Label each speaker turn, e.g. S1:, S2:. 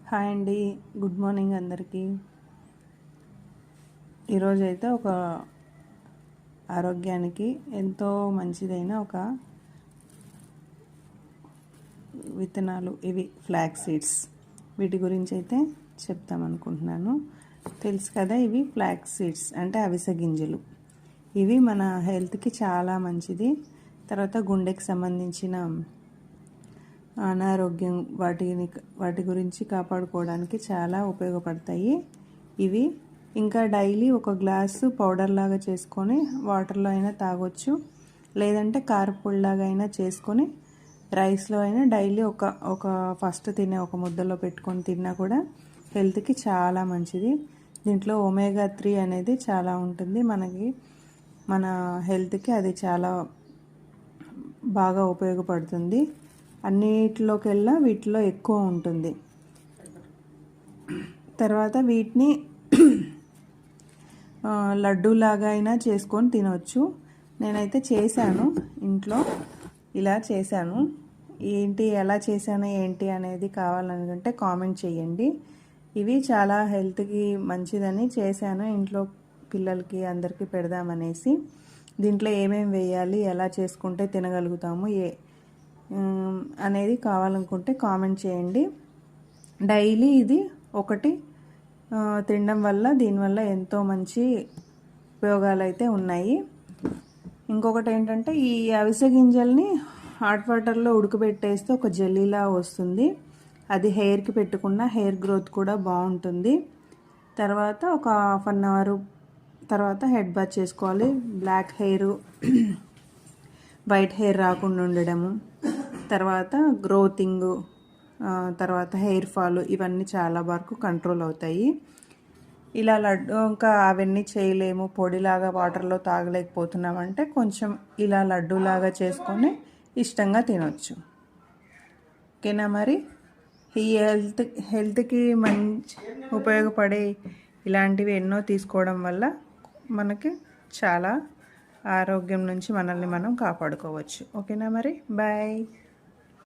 S1: Hi అండి, good morning అందరికీ. ఈరోజైతే ఒక ఆరోగ్యానికి ఎంతో మంచిదైన ఒక విత్తనాలు ఇవి ఫ్లాక్స్ సీడ్స్. వీటి గురించి అయితే చెప్తామనుకుంటున్నాను. తెలుసు కదా, ఇవి ఫ్లాక్స్ సీడ్స్ అంటే అవిసె గింజలు. ఇవి మన హెల్త్కి చాలా మంచిది. తర్వాత గుండెకి సంబంధించిన అనారోగ్యం వాటి గురించి కాపాడుకోవడానికి చాలా ఉపయోగపడతాయి ఇవి. ఇంకా డైలీ ఒక గ్లాసు పౌడర్ లాగా చేసుకొని వాటర్లో అయినా తాగొచ్చు, లేదంటే కారపొడిలాగా అయినా చేసుకొని రైస్లో అయినా డైలీ ఒక ఫస్ట్ తినే ఒక ముద్దలో పెట్టుకొని తిన్నా కూడా హెల్త్కి చాలా మంచిది. దీంట్లో ఒమేగా 3 అనేది చాలా ఉంటుంది. మన హెల్త్కి అది చాలా బాగా ఉపయోగపడుతుంది. అన్నిటిలోకెల్లా వీటిలో ఎక్కువ ఉంటుంది. తర్వాత వీటిని లడ్డూలాగా అయినా చేసుకొని తినవచ్చు. నేనైతే చేశాను ఇంట్లో, ఇలా చేశాను. ఎలా చేశాను ఏంటి అనేది కావాలనుకుంటే కామెంట్ చేయండి. ఇవి చాలా హెల్త్కి మంచిదని చేశాను ఇంట్లో, పిల్లలకి అందరికీ పెడదామనేసి. దీంట్లో ఏమేమి వేయాలి, ఎలా చేసుకుంటే తినగలుగుతాము అనేది కావాలనుకుంటే కామెంట్ చేయండి. డైలీ ఇది ఒకటి తినడం వల్ల దీనివల్ల ఎంతో మంచి ఉపయోగాలు అయితే ఉన్నాయి. ఇంకొకటి ఏంటంటే, ఈ అవిసె గింజల్ని హాట్ వాటర్లో ఉడకబెట్టేస్తే ఒక జెల్లీలా వస్తుంది. అది హెయిర్కి పెట్టుకున్న హెయిర్ గ్రోత్ కూడా బాగుంటుంది. తర్వాత ఒక 1/2 అవర్ తర్వాత హెడ్ బాత్ చేసుకోవాలి. బ్లాక్ హెయిర్, వైట్ హెయిర్ రాకుండా ఉండడము, తర్వాత గ్రోతింగ్, తర్వాత హెయిర్ ఫాల్, ఇవన్నీ చాలా వరకు కంట్రోల్ అవుతాయి. ఇలా ఇంకా అవన్నీ చేయలేము, పొడిలాగా వాటర్లో తాగలేకపోతున్నామంటే కొంచెం ఇలా లడ్డూలాగా చేసుకొని ఇష్టంగా తినొచ్చు. ఓకేనా? మరి ఈ హెల్త్కి మంచి ఉపయోగపడే ఇలాంటివి ఎన్నో తీసుకోవడం వల్ల మనకి చాలా ఆరోగ్యం నుంచి మనల్ని మనం కాపాడుకోవచ్చు. ఓకేనా? మరి బాయ్.